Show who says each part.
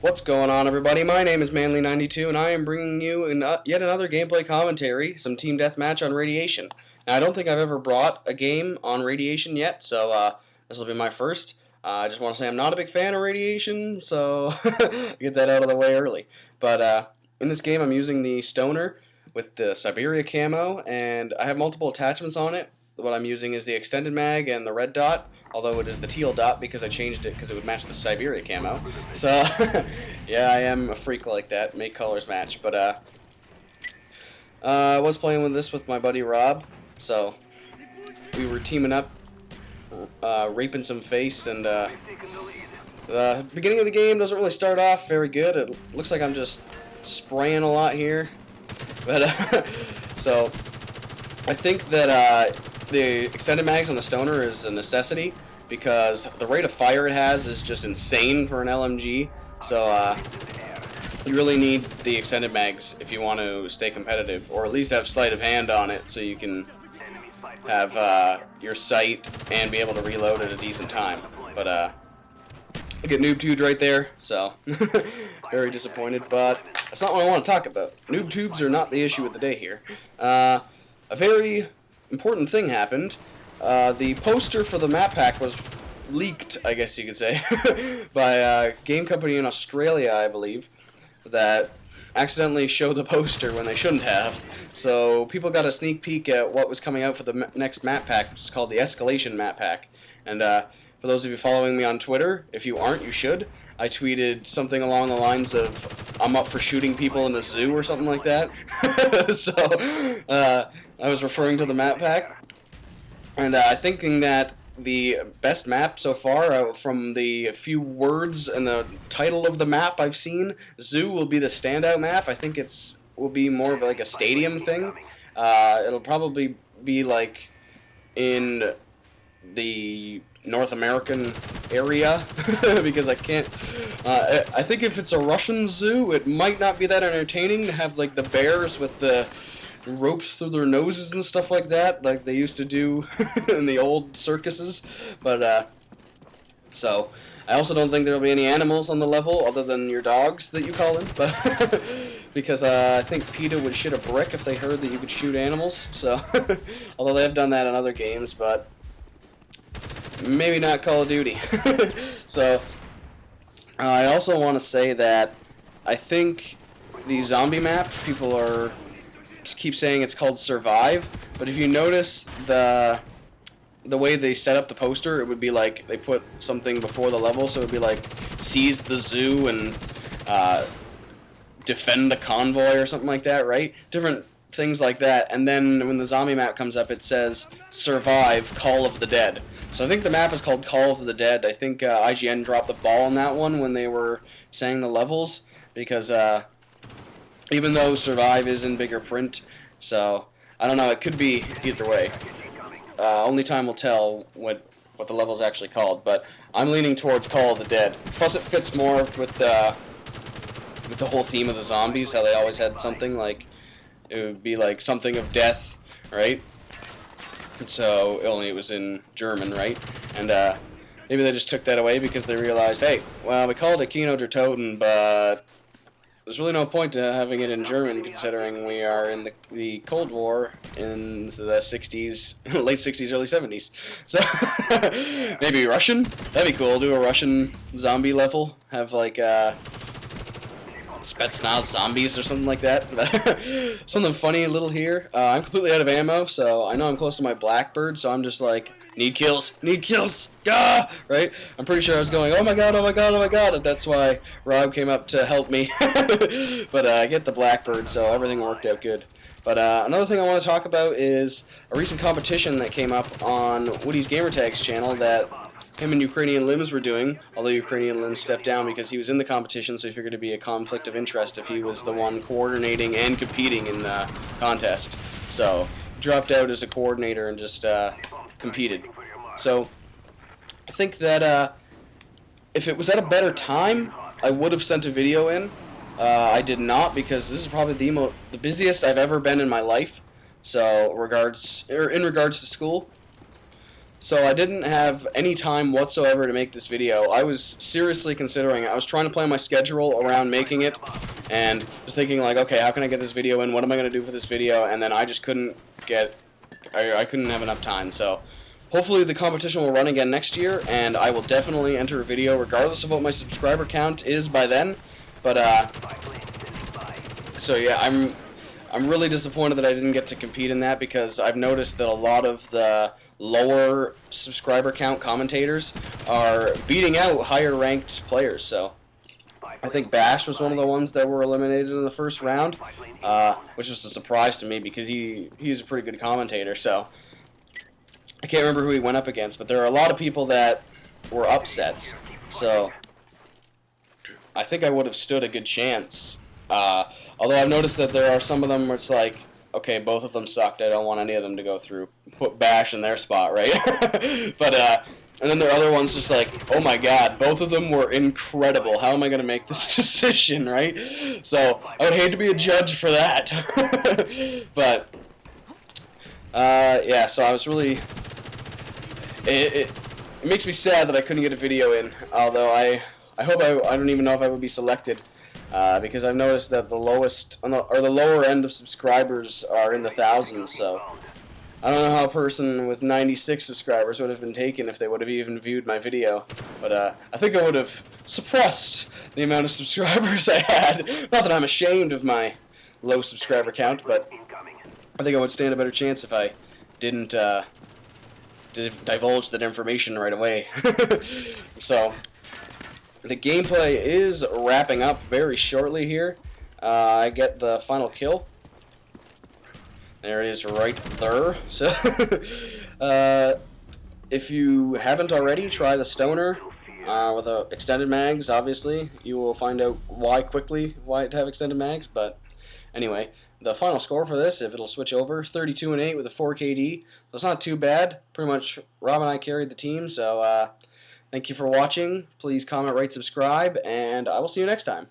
Speaker 1: What's going on, everybody? My name is ManLee92, and I am bringing you yet another gameplay commentary, some team deathmatch on Radiation. Now, I don't think I've ever brought a game on Radiation yet, so this will be my first. I just want to say I'm not a big fan of Radiation, so get that out of the way early. But in this game, I'm using the Stoner with the Siberia camo, and I have multiple attachments on it. What I'm using is the extended mag and the red dot, although it is the teal dot because I changed it because it would match the Siberia camo. So, yeah, I am a freak like that, make colors match. But I was playing with this with my buddy Rob, so we were teaming up, raping some face, and the beginning of the game doesn't really start off very good. It looks like I'm just spraying a lot here, but so I think that the extended mags on the Stoner is a necessity because the rate of fire it has is just insane for an LMG. So you really need the extended mags if you want to stay competitive, or at least have sleight of hand on it so you can have your sight and be able to reload at a decent time. But I get noob tubed right there, so very disappointed, but that's not what I want to talk about. Noob tubes are not the issue of the day here. A very important thing happened. The poster for the map pack was leaked, I guess you could say, by a game company in Australia, I believe, that accidentally showed the poster when they shouldn't have. So people got a sneak peek at what was coming out for the next map pack, which is called the Escalation Map Pack. And for those of you following me on Twitter, if you aren't, you should. I tweeted something along the lines of, I'm up for shooting people in a zoo or something like that. So I was referring to the map pack, and thinking that the best map so far, from the few words and the title of the map I've seen, Zoo will be the standout map. I think will be more of like a stadium thing. It'll probably be like in the North American area because I can't. I think if it's a Russian zoo, it might not be that entertaining to have like the bears with the ropes through their noses and stuff like that, like they used to do in the old circuses. But so I also don't think there'll be any animals on the level other than your dogs that you call in, but because I think PETA would shit a brick if they heard that you could shoot animals. So although they have done that in other games, but maybe not Call of Duty. So I also want to say that I think the zombie map, people are keep saying it's called Survive, but if you notice the way they set up the poster, it would be like they put something before the level, so it would be like seize the zoo and defend the convoy or something like that, right? Different things like that, and then when the zombie map comes up, it says Survive Call of the Dead. So I think the map is called Call of the Dead. I think IGN dropped the ball on that one when they were saying the levels, because even though Survive is in bigger print, so I don't know, it could be either way. Only time will tell what the level's actually called, but I'm leaning towards Call of the Dead. Plus it fits more with the whole theme of the zombies, how they always had something like, it would be like something of death, right? So only it was in German, right? And maybe they just took that away because they realized, hey, well, we called it Kino der Toten, but there's really no point to having it in German, considering we are in the Cold War in the 60s, late 60s, early 70s. So maybe Russian? That'd be cool. Do a Russian zombie level. Have like Spetsnaz zombies or something like that. Something funny little here. I'm completely out of ammo, so I know I'm close to my Blackbird, so I'm just like, need kills, ah! Right? I'm pretty sure I was going, oh my god, oh my god, oh my god, and that's why Rob came up to help me. But I get the Blackbird, so everything worked out good. But another thing I want to talk about is a recent competition that came up on Woody's Gamertag's channel that him and Ukrainian Limbs were doing, although Ukrainian Limbs stepped down because he was in the competition, so he figured it'd be a conflict of interest if he was the one coordinating and competing in the contest. So dropped out as a coordinator and just competed. So I think that if it was at a better time, I would have sent a video in. I did not, because this is probably the busiest I've ever been in my life. So in regards to school. So I didn't have any time whatsoever to make this video. I was seriously considering it. I was trying to plan my schedule around making it, and just thinking like, okay, how can I get this video in? What am I going to do for this video? And then I just couldn't get, I couldn't have enough time. So hopefully the competition will run again next year, and I will definitely enter a video regardless of what my subscriber count is by then. But so yeah, I'm really disappointed that I didn't get to compete in that, because I've noticed that a lot of the lower subscriber count commentators are beating out higher ranked players. So I think Bash was one of the ones that were eliminated in the first round, which was a surprise to me because he's a pretty good commentator. So I can't remember who he went up against, but there are a lot of people that were upsets. So I think I would have stood a good chance. Although I've noticed that there are some of them where it's like, okay, both of them sucked. I don't want any of them to go through. Put Bash in their spot, right? But and then there are other ones just like, oh my god, both of them were incredible. How am I going to make this decision, right? So I would hate to be a judge for that. But yeah, so I was really. It makes me sad that I couldn't get a video in. Although I hope I don't even know if I would be selected. Because I've noticed that the lowest, or the lower end of subscribers are in the thousands, so I don't know how a person with 96 subscribers would have been taken if they would have even viewed my video. But I think I would have suppressed the amount of subscribers I had. Not that I'm ashamed of my low subscriber count, but I think I would stand a better chance if I didn't divulge that information right away. So the gameplay is wrapping up very shortly here. I get the final kill. There it is right there. So, if you haven't already, try the Stoner with extended mags, obviously. You will find out why to have extended mags. But anyway, the final score for this, if it'll switch over, 32-8 with a 4 KD. So it's not too bad. Pretty much Rob and I carried the team, so thank you for watching. Please comment, rate, subscribe, and I will see you next time.